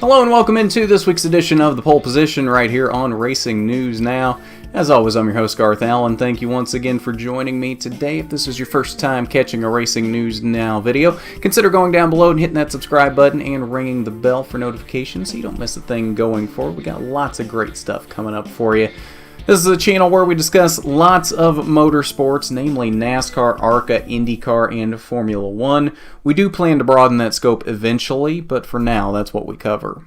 Hello and welcome into this week's edition of The Pole Position right here on Racing News Now. As always, I'm your host Garth Allen. Thank you once again for joining me today. If this is your first time catching a Racing News Now video, consider going down below and hitting that subscribe button and ringing the bell for notifications so you don't miss a thing going forward. We got lots of great stuff coming up for you. This is a channel where we discuss lots of motorsports, namely NASCAR, ARCA, IndyCar, and Formula One. We do plan to broaden that scope eventually, but for now, that's what we cover.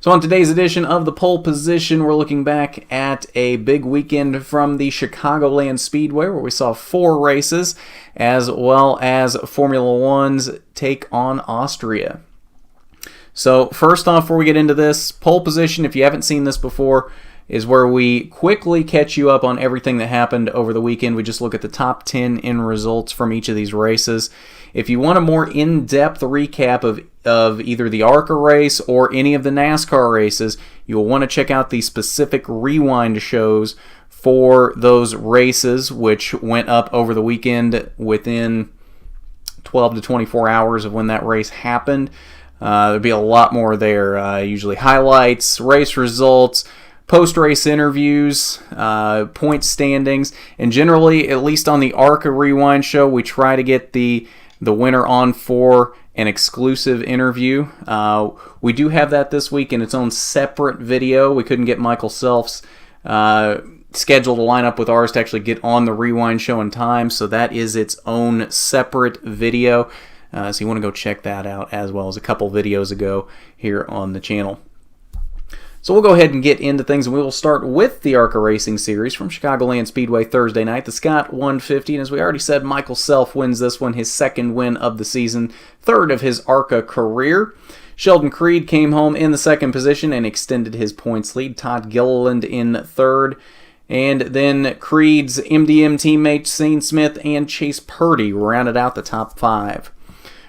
So on today's edition of The Pole Position, we're looking back at a big weekend from the Chicagoland Speedway, where we saw 4 races, as well as Formula One's take on Austria. So first off, before we get into this, Pole Position, if you haven't seen this before, is where we quickly catch you up on everything that happened over the weekend. We just look at the top 10 end results from each of these races. If you want a more in-depth recap of either the ARCA race or any of the NASCAR races, you'll want to check out the specific rewind shows for those races, which went up over the weekend within 12 to 24 hours of when that race happened. There'll be a lot more there, usually highlights, race results, post-race interviews, point standings, and generally, at least on the ARCA Rewind show, we try to get the winner on for an exclusive interview. We do have that this week in its own separate video. We couldn't get Michael Self's schedule to line up with ours to actually get on the Rewind show in time, so that is its own separate video. So you want to go check that out, as well as a couple videos ago here on the channel. So we'll go ahead and get into things, and we will start with the ARCA Racing Series from Chicagoland Speedway Thursday night, the Scott 150. And as we already said, Michael Self wins this one, his second win of the season, third of his ARCA career. Sheldon Creed came home in the second position and extended his points lead. Todd Gilliland in third. And then Creed's MDM teammates Zane Smith and Chase Purdy rounded out the top 5.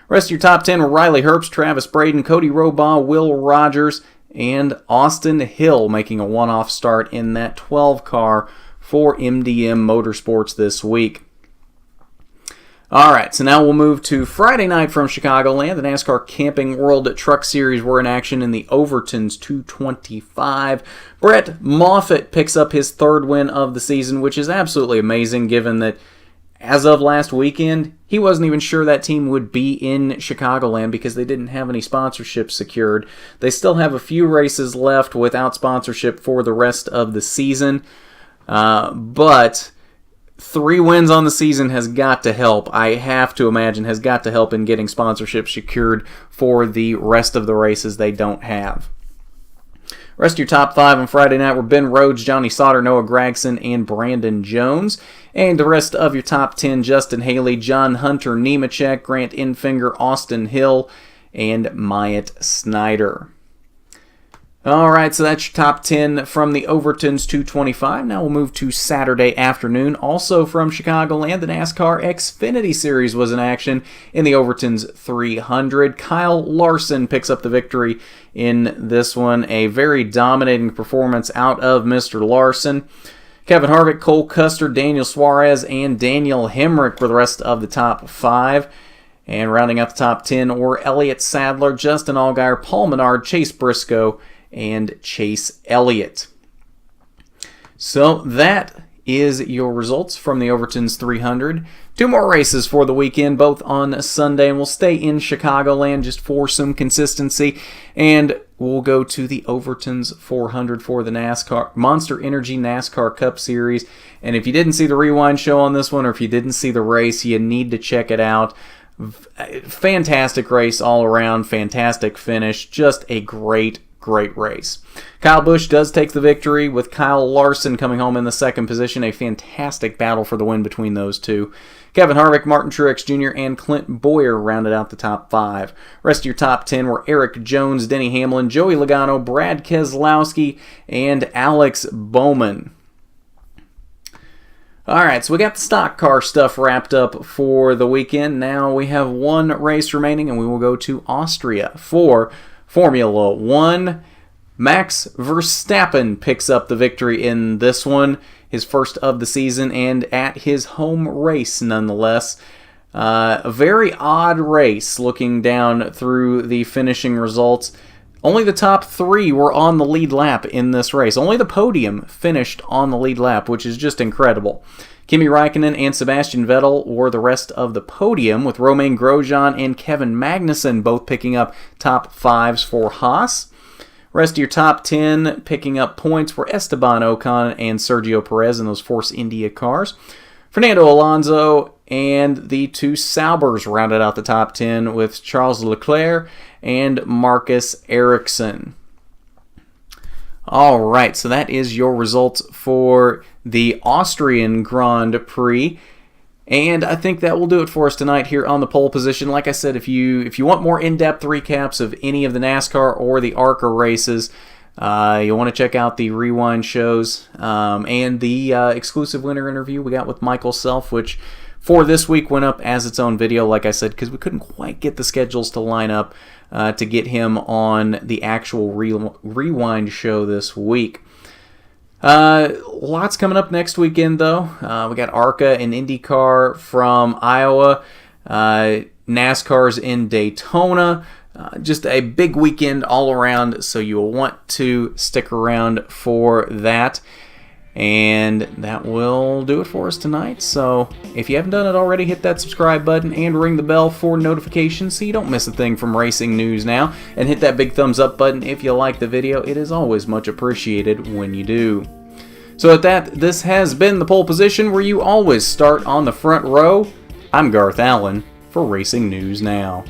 Rest of your top 10 were Riley Herbst, Travis Braden, Cody Robaugh, Will Rogers, and Austin Hill making a one-off start in that 12 car for MDM Motorsports this week. Alright, so now we'll move to Friday night from Chicagoland. The NASCAR Camping World Truck Series were in action in the Overton's 225. Brett Moffitt picks up his third win of the season, which is absolutely amazing given that as of last weekend, he wasn't even sure that team would be in Chicagoland because they didn't have any sponsorships secured. They still have a few races left without sponsorship for the rest of the season. But 3 wins on the season has got to help. I have to imagine has got to help in getting sponsorship secured for the rest of the races they don't have. Rest of your top 5 on Friday night were Ben Rhodes, Johnny Sauter, Noah Gragson, and Brandon Jones. And the rest of your top 10, Justin Haley, John Hunter Nemechek, Grant Enfinger, Austin Hill, and Myatt Snyder. Alright, so that's your top 10 from the Overton's 225. Now we'll move to Saturday afternoon. Also from Chicagoland, the NASCAR Xfinity Series was in action in the Overton's 300. Kyle Larson picks up the victory in this one. A very dominating performance out of Mr. Larson. Kevin Harvick, Cole Custer, Daniel Suarez, and Daniel Hemrick were the rest of the top 5. And rounding out the top 10 were Elliott Sadler, Justin Allgaier, Paul Menard, Chase Briscoe, and Chase Elliott. So that is your results from the Overton's 300. 2 more races for the weekend, both on Sunday, and we'll stay in Chicagoland just for some consistency. And we'll go to the Overton's 400 for the NASCAR Monster Energy NASCAR Cup Series. And if you didn't see the rewind show on this one, or if you didn't see the race, you need to check it out. Fantastic race all around, fantastic finish, just a great race. Kyle Busch does take the victory, with Kyle Larson coming home in the second position. A fantastic battle for the win between those two. Kevin Harvick, Martin Truex Jr., and Clint Boyer rounded out the top 5. Rest of your top 10 were Eric Jones, Denny Hamlin, Joey Logano, Brad Keselowski, and Alex Bowman. Alright, so we got the stock car stuff wrapped up for the weekend. Now we have 1 race remaining, and we will go to Austria for Formula One. Max Verstappen picks up the victory in this one, his first of the season, and at his home race nonetheless. A very odd race looking down through the finishing results. Only the top 3 were on the lead lap in this race. Only the podium finished on the lead lap, which is just incredible. Kimi Räikkönen and Sebastian Vettel were the rest of the podium, with Romain Grosjean and Kevin Magnussen both picking up top 5s for Haas. Rest of your top 10 picking up points were Esteban Ocon and Sergio Perez in those Force India cars. Fernando Alonso and the 2 Saubers rounded out the top 10 with Charles Leclerc and Marcus Ericsson. All right, so that is your results for the Austrian Grand Prix. And I think that will do it for us tonight here on the pole position. Like I said, if you want more in-depth recaps of any of the NASCAR or the ARCA races, you'll want to check out the Rewind shows and the exclusive winner interview we got with Michael Self, which for this week went up as its own video, like I said, because we couldn't quite get the schedules to line up to get him on the actual Rewind show this week. Lots coming up next weekend, though. We got ARCA and IndyCar from Iowa. NASCAR's in Daytona. Just a big weekend all around, so you'll want to stick around for that. And that will do it for us tonight. So if you haven't done it already, hit that subscribe button and ring the bell for notifications so you don't miss a thing from Racing News Now. And hit that big thumbs up button if you like the video. It is always much appreciated when you do. So at that, this has been the pole position where you always start on the front row. I'm Garth Allen for Racing News Now.